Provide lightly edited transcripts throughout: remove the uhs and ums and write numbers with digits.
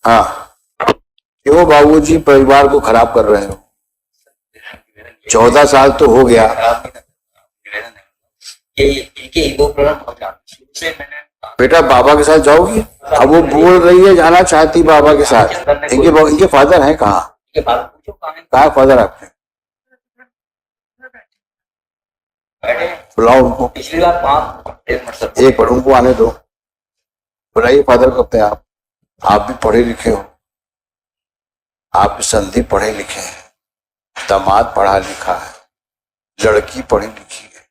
हाँ, क्यों बाबूजी परिवार को खराब कर रहे हो? 14 साल तो हो गया। बेटा बाबा के साथ जाओगी? अब वो बोल रही है जाना चाहती बाबा के साथ। इनके फादर हैं कहाँ? कहाँ फादर आपके? बुलाओ उनको। पिछली बार एक बार उनको आने दो। बुलाइए फादर को अपने। आप भी पढ़े लिखे हो, आप संधि पढ़े लिखे हैं, दामाद पढ़ा लिखा है, लड़की पढ़ी लिखी है,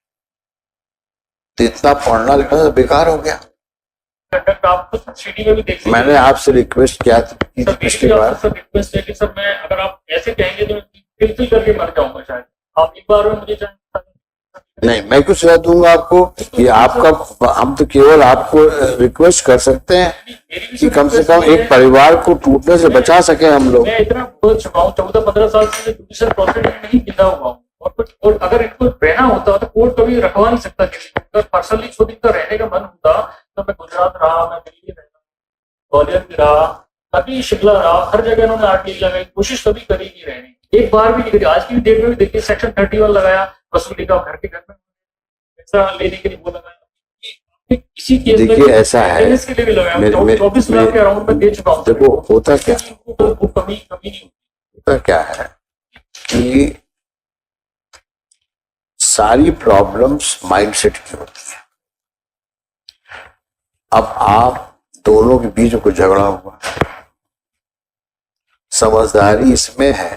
तो इतना पढ़ना लिखना तो बेकार हो गया। आप तो सीडी में भी देख, मैंने आपसे रिक्वेस्ट किया थी पिछली बार। सर रिक्वेस्ट है कि सर मैं अगर आप ऐसे कहेंगे तो फिर करके मर जाऊंगा शायद। आप एक बार में मुझे नहीं, मैं कुछ सलाह दूंगा आपको कि आपका, हम तो केवल आपको रिक्वेस्ट कर सकते हैं कि कम से कम एक परिवार को टूटने से बचा सके हम लोग। मैं इतना बोल चुका हूँ, 14-15 साल से जुडिशियल प्रोसेस में नहीं गिरा हुआ हूँ, और अगर इनको रहना होता तो कोर्ट कभी रखवा नहीं सकता। अगर पर्सनली खुद इनका रहने का मन होता तो मैं गुजरात रहा, मैं दिल्ली रहा, ग्वालियर भी रहा, कभी शिमला रहा, हर जगह इन्होंने आरटीआई लगाई, कोशिश कभी करी नहीं रहने, एक बार भी नहीं करी। आज की डेट में भी देखिए सेक्शन 31 लगाया, वसूली का घर के घर में पैसा लेने के लिए वो लगाया। किसी केस में देखिए ऐसा है, के लिए भी लगाया, 24 लाख के अराउंड में दे चुका हूँ। देखो होता क्या, वो कमी नहीं होता क्या है कि सारी प्रॉब्लम्स माइंडसेट की होती है। अब आप दोनों के बीच में कुछ झगड़ा हुआ, समझदारी इसमें है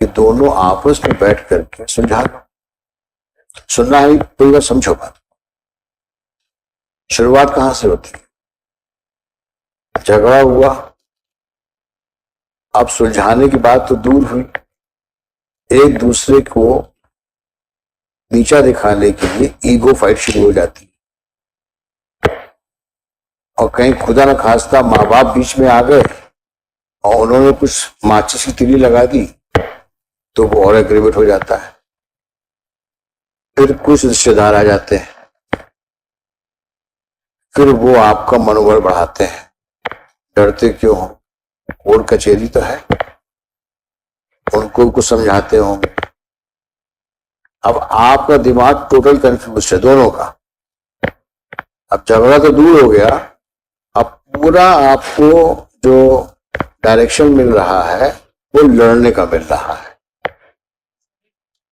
कि दोनों आपस में बैठ करके सुलझा लो। सुनना है पूरी बात, समझो बात। शुरुआत कहां से होती है? झगड़ा हुआ, अब सुलझाने की बात तो दूर हुई, एक दूसरे को नीचा दिखाने के लिए ईगो फाइट शुरू हो जाती है, और कहीं खुदा न खास्ता माँ बाप बीच में आ गए और उन्होंने कुछ माचिस की तीली लगा दी तो वो और एग्रीमेंट हो जाता है। फिर कुछ रिश्तेदार आ जाते हैं, फिर वो आपका मनोबल बढ़ाते हैं। डरते क्यों हो? कोर्ट कचहरी तो है, उनको कुछ समझाते होंगे। अब आपका दिमाग टोटल कंफ्यूज है दोनों का। अब झगड़ा तो दूर हो गया, अब पूरा आपको जो डायरेक्शन मिल रहा है वो लड़ने का मिल रहा है।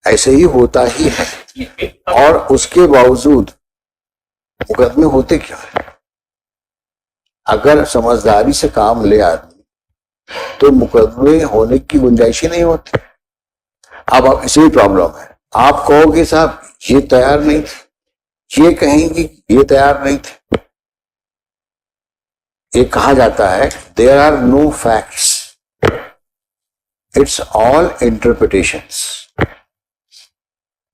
ऐसे ही होता ही है, और उसके बावजूद मुकदमे होते क्या है? अगर समझदारी से काम ले आदमी तो मुकदमे होने की गुंजाइश ही नहीं होती। अब इसी प्रॉब्लम है, आप कहोगे साहब ये तैयार नहीं थे, ये कहेंगे ये तैयार नहीं थे। ये कहा जाता है there are no facts, it's all interpretations.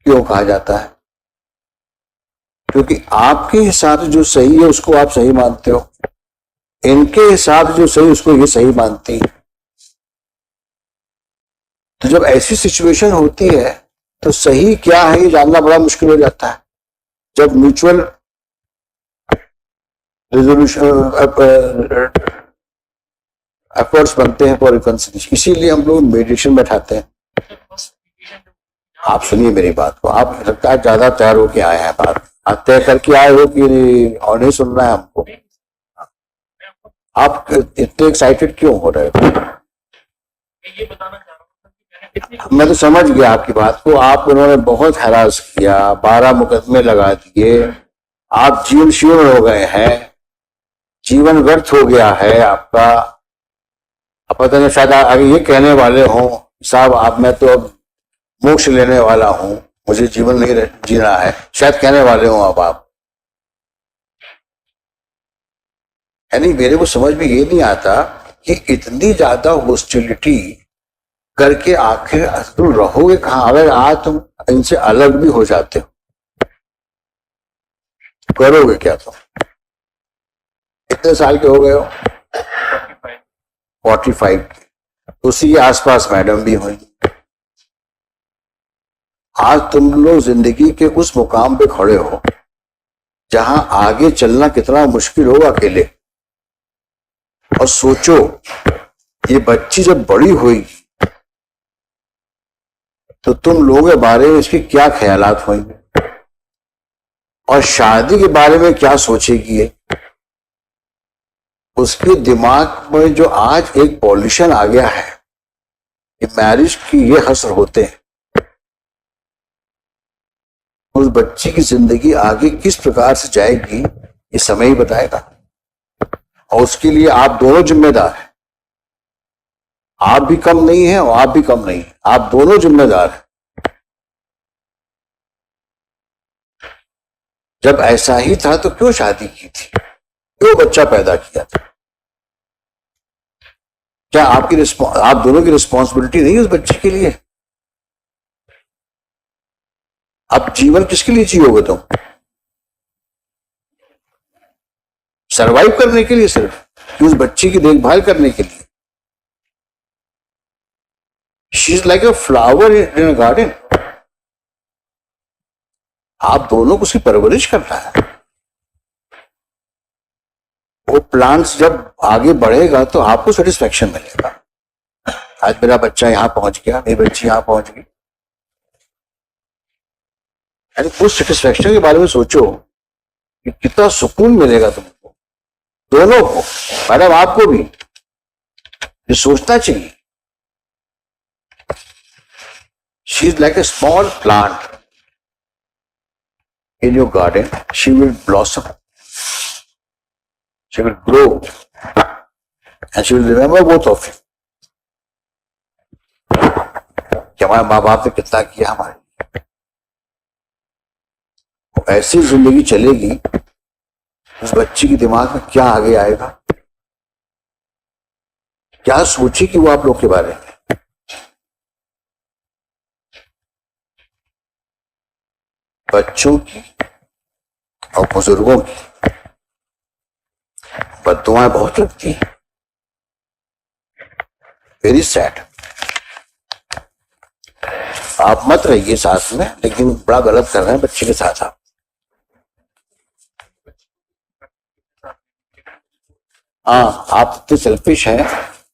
क्यों कहा जाता है? क्योंकि आपके हिसाब से जो सही है उसको आप सही मानते हो, इनके हिसाब से जो सही उसको ये सही मानती है। तो जब ऐसी सिचुएशन होती है तो सही क्या है ये जानना बड़ा मुश्किल हो जाता है। जब म्यूचुअल रिजोल्यूशन एफर्ट्स बनते हैं फॉर रिकंसिलिएशन, इसीलिए हम लोग मेडिटेशन बैठाते हैं। आप सुनिए मेरी बात को, आप लगता है ज्यादा तैयार होके आए हैं, बात तय करके आए हो कि और नहीं सुनना है हमको? आप इतने एक्साइटेड क्यों हो रहे हो? मैं तो समझ गया आपकी बात को। आप उन्होंने बहुत हैरास किया, 12 मुकदमे लगा दिए, आप जीवन शून्य हो गए हैं, जीवन व्यर्थ हो गया है आपका। अब पता नहीं शायद आगे ये कहने वाले हो साहब आप, मैं तो अब मोक्ष लेने वाला हूं, मुझे जीवन नहीं जीना है, शायद कहने वाले हो अब आप। यानी मेरे को समझ में ये नहीं आता कि इतनी ज्यादा हॉस्टिलिटी करके आखिर तुम रहोगे कहां? अगर आज तुम इनसे अलग भी हो जाते हो करोगे क्या तुम? कितने साल के हो गए हो? 45 के। उसी के आसपास मैडम भी हुई। आज तुम लोग जिंदगी के उस मुकाम पे खड़े हो जहां आगे चलना कितना मुश्किल होगा अकेले। और सोचो ये बच्ची जब बड़ी होगी तो तुम लोगों के बारे में इसके क्या ख्यालात होंगे और शादी के बारे में क्या सोचेगी ये। उसके दिमाग में जो आज एक पॉल्यूशन आ गया है कि मैरिज की ये हसर होते हैं, उस बच्ची की जिंदगी आगे किस प्रकार से जाएगी ये समय ही बताएगा। और उसके लिए आप दोनों जिम्मेदार हैं। आप भी कम नहीं हैं और आप भी कम नहीं हैं, आप दोनों जिम्मेदार हैं। जब ऐसा ही था तो क्यों शादी की थी, क्यों बच्चा पैदा किया था। क्या आप दोनों की रिस्पॉन्सिबिलिटी नहीं है उस बच्चे के लिए। अब जीवन किसके लिए जियोगे तुम, सरवाइव करने के लिए सिर्फ, कि उस बच्ची की देखभाल करने के लिए। She is like a flower in a garden. आप दोनों को उसकी परवरिश करना है। वो प्लांट्स जब आगे बढ़ेगा तो आपको सेटिस्फेक्शन मिलेगा। आज मेरा बच्चा यहां पहुंच गया, मेरी बच्ची यहां पहुंच गई, यानी उस सेटिस्फेक्शन के बारे में सोचो कि कितना सुकून मिलेगा तुमको, दोनों को, मैडम आपको भी ये सोचना चाहिए। She is like a small plant in your garden. She will blossom, she will grow, and she will remember both of you कि हमारे माँ बाप ने कितना किया हमारे लिए। ऐसी जिंदगी चलेगी, उस बच्ची के दिमाग में क्या आगे आएगा, क्या सोचेगी वो आप लोग के बारे में। बच्चों की और बुजुर्गों की बद्दुआएं बहुत लगती हैं। Very sad. आप मत रहिए साथ में, लेकिन बड़ा गलत कर रहे हैं बच्चे के साथ आप। हाँ, आप इतने सेल्फिश हैं,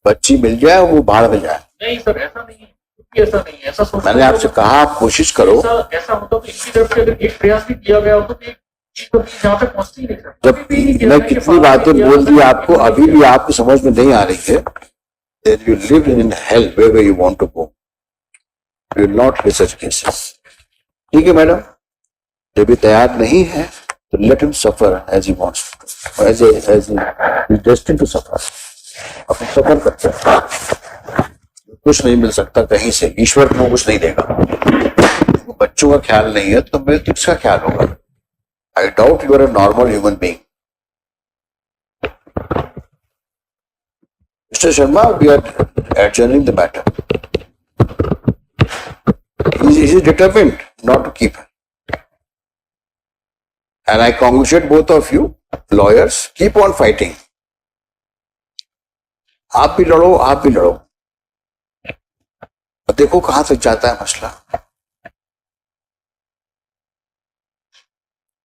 बच्ची मिल जाए वो बाहर में जाए। नहीं सर, ऐसा नहीं है, ऐसा नहीं है, ऐसा सोचना। मैंने आपसे कहा आप कोशिश करो। ऐसा होता तो इनकी तरफ से अगर एक प्रयास भी किया गया होता तो एक चीज कभी यहाँ पे पहुंचती ही नहीं सर। जब मैं कितनी बातें बोल दी आपको, अभी भी आपकी समझ में नहीं आ रही है। Then you live in hell wherever you want to go. You will not get such cases. ठीक है मैडम, जब भी तैयार नहीं है तो let him suffer as he wants to, as he is destined to suffer. अपने सफर करते हैं। कुछ नहीं मिल सकता कहीं से, ईश्वर को कुछ नहीं देगा। बच्चों का ख्याल नहीं है तो मैं किसका ख्याल होगा। I doubt you are a normal human being. Mr. Sharma, we are adjourning the matter. He is determined not to keep her. And I congratulate both of you, lawyers. Keep on fighting. आप भी लड़ो, आप भी लड़ो। और देखो कहां तक जाता है मसला।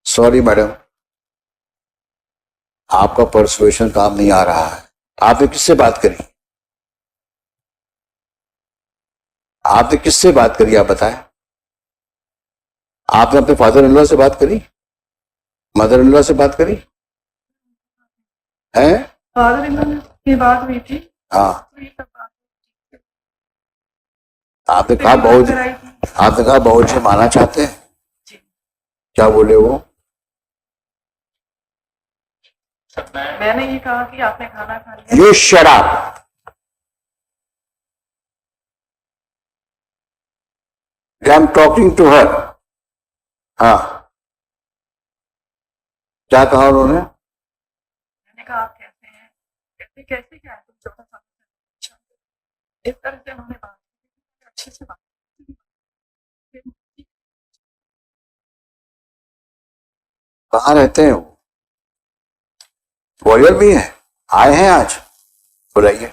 सॉरी मैडम, आपका परसुएशन काम नहीं आ रहा है। आपने किससे बात करी, आपने किससे बात करी, आप बताएं। आपने अपने फादर इन लॉ से बात करी, मदर इन लॉ से बात करी है? फादर इन लॉ की बात हुई थी। हाँ, आपने कहा बहुजी माना चाहते हैं। क्या बोले वो? मैंने ये कहा कि आपने खाना खा लिया। You shut up. I'm talking to her. हाँ, क्या कहा उन्होंने? मैंने कहा आप कैसे हैं, कैसे कैसे क्या है, तुम छोटा सा इस तरह से उन्होंने बात की, अच्छे से बात की। कहाँ रहते हैं वो? ग्वालियर भी है, आए हैं आज? बुलाइए।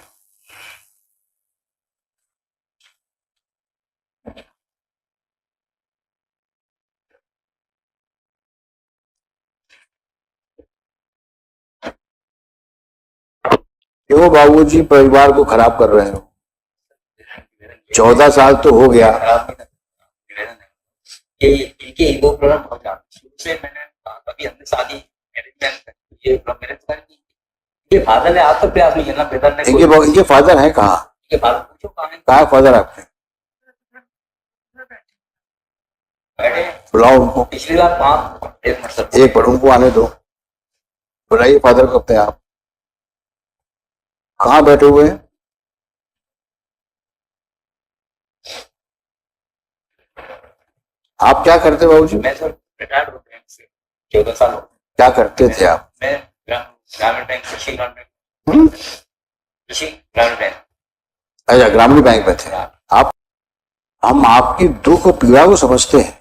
हो बाबूजी, परिवार को खराब कर रहे हो। 14 साल तो हो गया। ये इनके ईगो प्रॉब्लम बहुत ज्यादा शुरू से मैंने कभी हमने शादी ये मेरे इनके फादर ने आज तक प्रयास नहीं किया ना, ब्रदर ने इनके फादर हैं कहाँ? इनके फादर पूछो कहाँ है, कहाँ फादर आपके? बैठे बुलाओ उनको, पिछली बार 5 मतलब एक बार उनको आने दो, बुलाइए फादर को अपने आप। कहाँ बैठे हुए हैं? आप क्या करते बाबूजी? मैं सर रिटायर्ड हो बैंक से 14 साल हो गए। क्या करते थे आप? मैं ग्रामीण बैंक, कृषि ग्रामीण बैंक, हम्म? कृषि ग्रामीण बैंक। अच्छा, ग्रामीण बैंक में थे आप। हम आपकी दुख और पीड़ा को समझते हैं।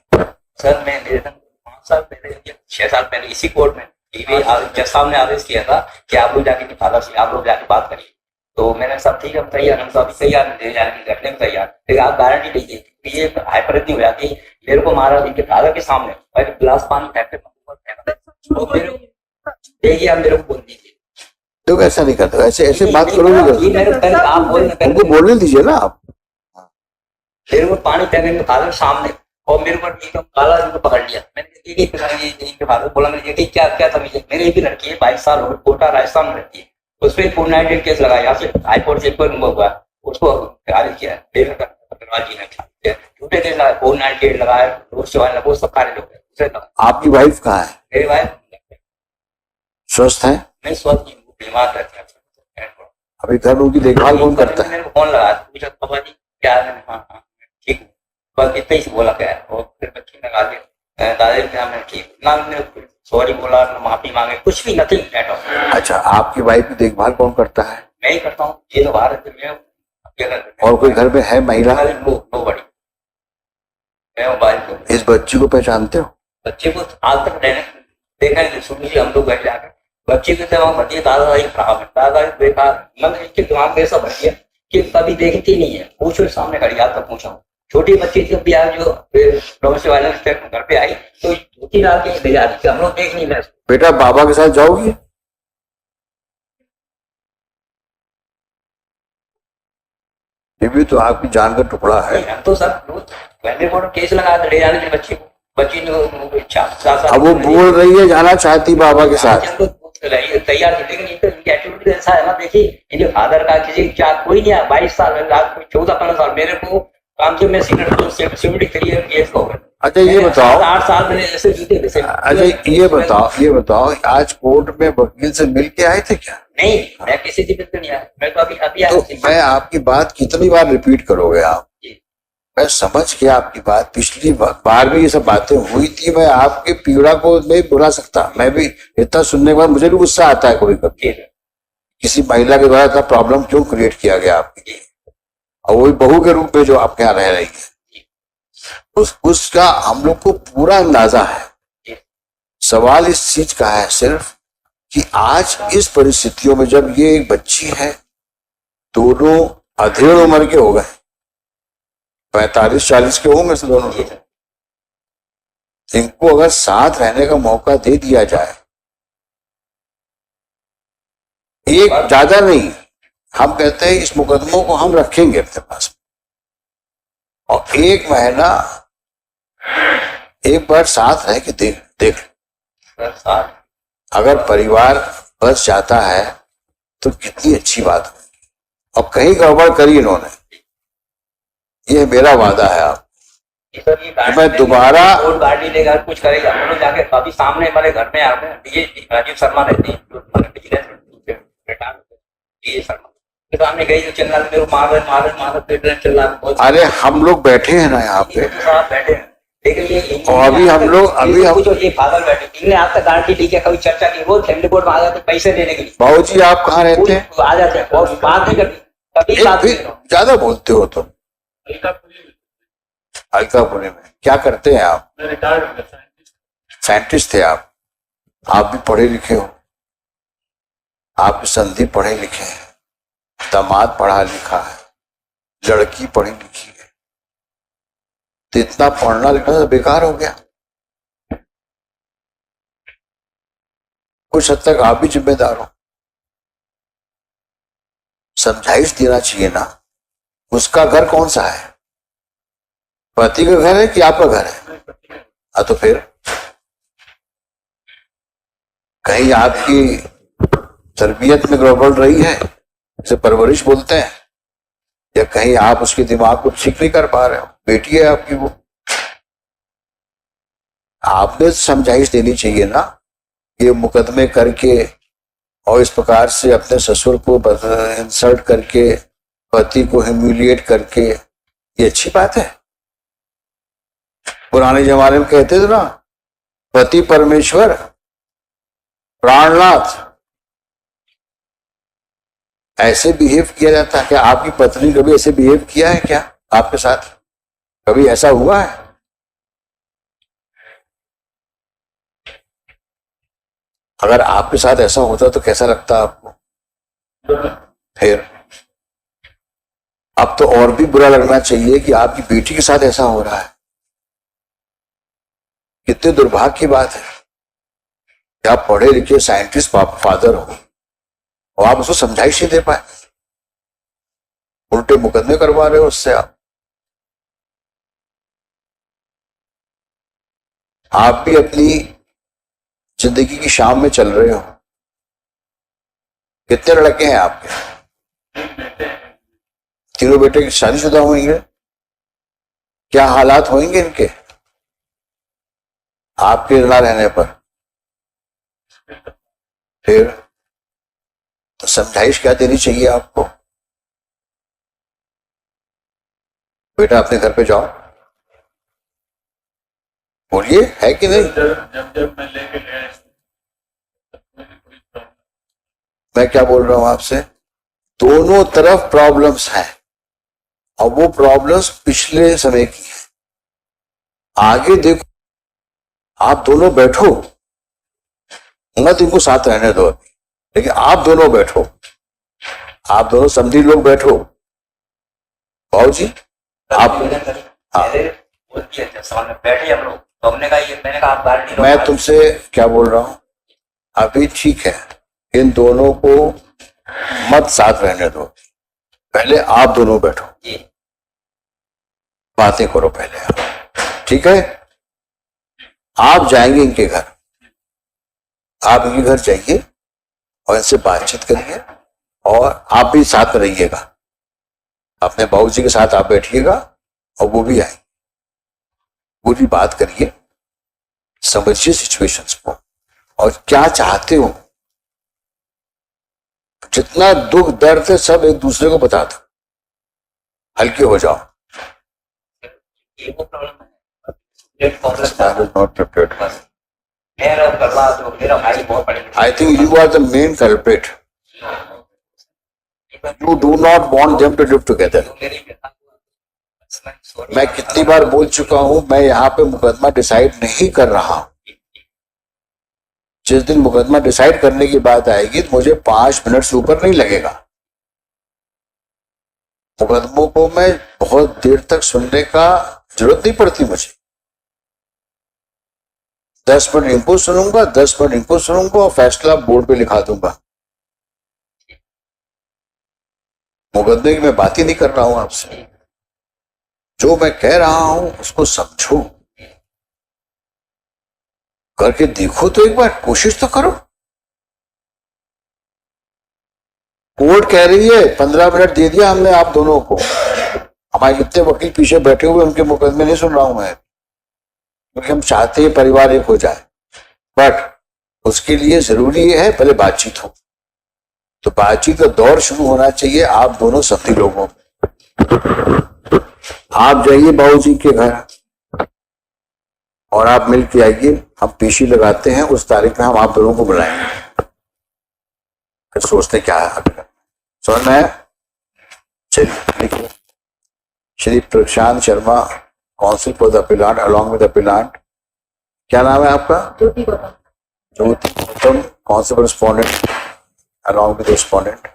सर मैं मेरे 5 साल पहले 6 साल पहले इसी कोर्ट में जज साहब ने आदेश किया था कि आप लोग जाके फादर से आप लोग जाके बात करिए, तो मैंने सब ठीक है हम तैयार, हम तो अभी तैयार ले जाने रखने में तैयार, लेकिन आप गारंटी दीजिए कि ये हाइपर इतनी हो जाती है, मेरे को मारा इनके फादर के सामने और एक गिलास पानी फेंक देखिए, आप मेरे को बोल दीजिए तो ऐसा नहीं करते, ऐसे ऐसे बात करोगे आप उनको बोलने दीजिए ना आप। मेरे को पानी फेंकने फादर सामने और मेरे को एकदम काला इनको पकड़ लिया। मैंने इनके फादर बोला मैंने कि क्या क्या तमीज है, मेरी एक लड़की है 22 साल हो गए, कोटा राजस्थान में रहती है, उस पर 498 केस लगाया, यहाँ से हाईकोर्ट से कोई हुआ उसको खारिज किया, जी ने झूठे केस लगाए, 498 लगाए, वो सब खारिज हो गए। आपकी वाइफ कहाँ है? मेरी वाइफ स्वस्थ है? नहीं स्वस्थ नहीं, बीमार रहती है। अभी घर में उनकी देखभाल कौन करता है? मैंने फोन लगाया, पूछा पापा जी क्या है, हाँ हाँ ठीक हूँ, बस इतना ही बोला क्या है। और फिर बच्ची लगा दी दादाजी के सामने, ठीक ना, मैंने सॉरी बोला ना माफी मांगे, कुछ भी नथिंग। अच्छा, आपकी वाइफ की देखभाल कौन करता है? मैं ही करता हूँ, ये तो भारत में और कोई घर में है महिला? नो बड़ी, मैं मोबाइल इस बच्ची को पहचानते हो? बच्चे को आज तक देखा नहीं, सुन हम लोग बैठ जाकर बच्चे के दिमाग भर दिया, दादाजी खराब है, दादाजी बेकार, मतलब इसके दिमाग में ऐसा भर दिया कि कभी देखती नहीं है, पूछो सामने खड़ी आज तक पूछा हूँ। छोटी बच्ची जब भी आज जो डोमेस्टिक वायलेंस घर पे आई तो धोती डाल के ले जा रही, हम लोग देख नहीं रहे। बेटा बाबा के साथ जाओगी? ये भी तो आपकी जान का टुकड़ा है। हम तो सर पहले को केस लगा ले जाने थे बच्ची को, बच्ची ने इच्छा अब वो बोल रही है जाना चाहती बाबा के साथ, तैयार थी, लेकिन इनकी एटीट्यूड ऐसा है ना, देखिए इनके फादर का किसी क्या कोई नहीं है, 22 साल 14-15 साल मेरे को काम से मैं सिक्योरिटी करियर केस हो गया। अच्छा ये बताओ, 8 साल मैंने ऐसे जीते वैसे। अच्छा ये बताओ आज कोर्ट में वकील से मिल के आए थे क्या? नहीं, मैं किसी से मिलकर नहीं आया, मैं तो अभी तो मैं आपकी बात कितनी बार रिपीट करोगे आप? मैं समझ गया आपकी बात, पिछली बार भी ये सब बातें हुई थी, मैं आपकी पीड़ा को नहीं भुला सकता, मैं भी इतना सुनने के बाद मुझे भी गुस्सा आता है कभी कभी, किसी महिला के द्वारा इतना प्रॉब्लम क्यों क्रिएट किया गया आपकी, और वही बहू के रूप में जो आपके यहाँ रह रही है, उसका हम लोग को पूरा अंदाजा है। सवाल इस चीज का है सिर्फ कि आज इस परिस्थितियों में जब ये एक बच्ची है, दोनों अधेड़ उम्र के हो गए, 45-40 के होंगे से दोनों, इनको अगर साथ रहने का मौका दे दिया जाए, एक ज्यादा नहीं, हम कहते हैं इस मुकदमों को हम रखेंगे अपने पास और 1 महीना एक बार साथ रह के देख अगर परिवार बच जाता है तो कितनी अच्छी बात है। और कहीं गड़बड़ करी इन्होंने, ये मेरा वादा है आप, मैं दोबारा गाड़ी लेकर कुछ करेगा, हम लोग जाके अभी सामने हमारे घर में आते हैं, राजीव शर्मा रहते हैं सामने गई तो चंदा मेरे मार चिल्ला। अरे हम लोग बैठे हैं ना यहाँ पे, बैठे हैं, लेकिन ये और अभी हम ये पागल बैठे, इनने आप तक गारंटी दी क्या, कभी चर्चा की, वो फैमिली कोर्ट में आ जाते पैसे देने के लिए। बाबूजी आप कहाँ रहते हैं? आ जाते हैं और बात नहीं करती, कभी बात नहीं करते। ज्यादा बोलते हो तुम। अलकापुरी में क्या करते हैं आप? साइंटिस्ट थे आप भी पढ़े लिखे हो, आप भी संदीप पढ़े लिखे हैं, दामाद पढ़ा लिखा है, लड़की पढ़ी लिखी है, तो इतना पढ़ना लिखना तो बेकार हो गया। कुछ हद तक आप भी जिम्मेदार हो। समझाइश देना चाहिए ना। उसका घर कौन सा है? पति का घर है कि आपका घर है? हाँ, तो फिर कहीं आपकी तरबियत में गड़बड़ रही है, इसे परवरिश बोलते हैं, या कहीं आप उसके दिमाग को ठीक नहीं कर पा रहे हो। बेटी है आपकी, वो आपने समझाइश देनी चाहिए ना। ये मुकदमे करके और इस प्रकार से अपने ससुर को इंसल्ट करके, पति को ह्यूमिलिएट करके, ये अच्छी बात है? पुराने जमाने में कहते थे ना, पति परमेश्वर प्राणनाथ। ऐसे बिहेव किया जाता है क्या? आपकी पत्नी कभी ऐसे बिहेव किया है क्या आपके साथ? कभी ऐसा हुआ है? अगर आपके साथ ऐसा होता तो कैसा लगता आपको? फिर अब तो और भी बुरा लगना चाहिए कि आपकी बेटी के साथ ऐसा हो रहा है। कितने दुर्भाग्य की बात है कि आप पढ़े लिखे साइंटिस्ट फादर हो और आप उसको समझाइश नहीं दे पाए, उल्टे मुकदमे करवा रहे हो उससे। आप भी अपनी जिंदगी की शाम में चल रहे हो। कितने लड़के हैं आपके? तीनों बेटे की शादीशुदा होंगे। क्या हालात होंगे इनके आपके ना रहने पर? फिर तो समझाइश क्या देनी चाहिए आपको? बेटा अपने घर पे जाओ, बोलिए, है कि नहीं? जब मैं लेके गया, मैं क्या बोल रहा हूं आपसे, दोनों तरफ प्रॉब्लम्स हैं और वो प्रॉब्लम्स पिछले समय की है। आगे देखो, आप दोनों बैठो, मत इनको साथ रहने दो अभी, लेकिन आप दोनों बैठो, आप दोनों समझी लोग बैठो। भाऊ जी आप, हाँ, बैठे हम लोग, तो हमने कहा ये, मैंने कहा आप बाहर मैं तुमसे क्या बोल रहा हूं, अभी ठीक है, इन दोनों को मत साथ रहने दो, पहले आप दोनों बैठो, बातें करो पहले आप, ठीक है? आप जाएंगे इनके घर, आप इनके घर जाइए और इनसे बातचीत करिए और आप भी साथ में रहिएगा। अपने बाबू जी के साथ आप बैठिएगा और वो भी आएंगे, पूरी बात करिए, समझिए सिचुएशंस को और क्या चाहते हो। जितना दुख दर्द है सब एक दूसरे को बता दो, हल्के हो जाओ। I think you are the main culprit. You do not want them to live together. मैं कितनी बार बोल चुका हूं, मैं यहाँ पे मुकदमा डिसाइड नहीं कर रहा हूं। जिस दिन मुकदमा डिसाइड करने की बात आएगी तो मुझे 5 मिनट से ऊपर नहीं लगेगा। मुकदमों को मैं बहुत देर तक सुनने का जरूरत नहीं पड़ती मुझे। 10 मिनट इनको सुनूंगा, 10 मिनट इनको सुनूंगा और फैसला बोर्ड पे लिखा दूंगा। मुकदमे की मैं बात ही नहीं कर रहा हूं आपसे। जो मैं कह रहा हूं उसको समझो, करके देखो तो एक बार, कोशिश तो करो। कोर्ट कह रही है 15 मिनट दे दिया हमने आप दोनों को। हमारे कितने वकील पीछे बैठे हुए, उनके मुकदमे नहीं सुन रहा हूं मैं, क्योंकि हम चाहते हैं परिवार एक हो जाए, बट उसके लिए जरूरी है पहले बातचीत हो। तो बातचीत का दौर शुरू होना चाहिए आप दोनों सभी लोगों में। आप जाइए बाबू जी के घर और आप मिल के आइए, हम पेशी लगाते हैं, उस तारीख में हम आप दोनों को बुलाएंगे, फिर सोचते क्या है आगे। समझ में आया? चलिए लिखिए, Shri Prashant Sharma, counsel for the appellant along with appellant. क्या नाम है आपका? Jyoti Gautam, counsel respondent along with respondent.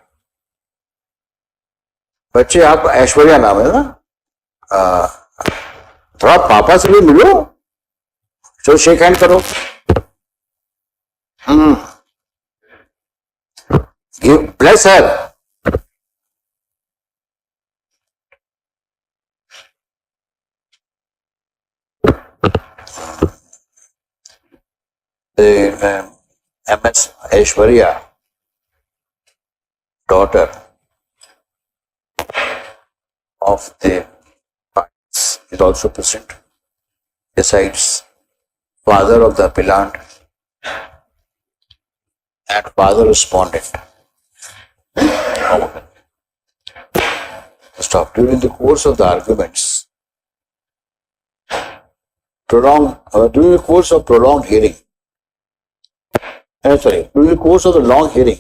बच्चे आप ऐश्वर्या नाम है ना? थोड़ा पापा से भी मिलो, चलो शेक हैंड करो। Give bless her. the MS Aishwarya, daughter of the parties, is also present. Besides, father of the appellant and father respondent. Stop. During the course of the arguments, during the course of prolonged hearing, during the course of the long hearing,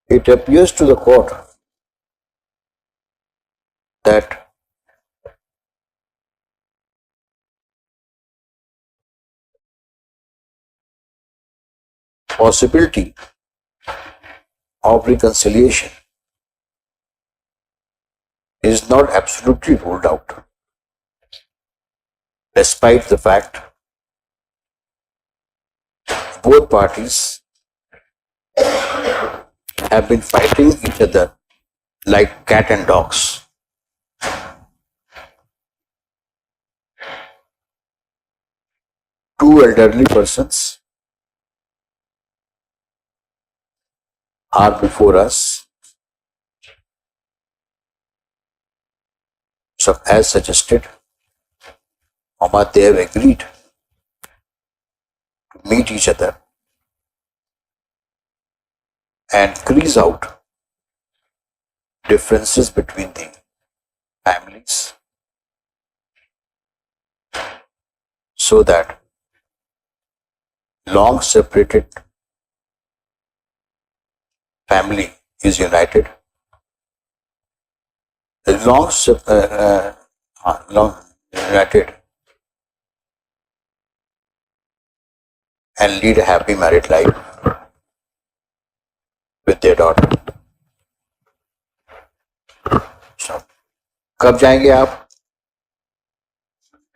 it appears to the court that possibility of reconciliation is not absolutely ruled out, despite the fact both parties have been fighting each other like cat and dogs. Two elderly persons are before us. So as suggested, they have agreed to meet each other and crease out differences between the families so that long separated family is united. The long united and lead a happy married life with their daughter. So, कब जाएंगे आप?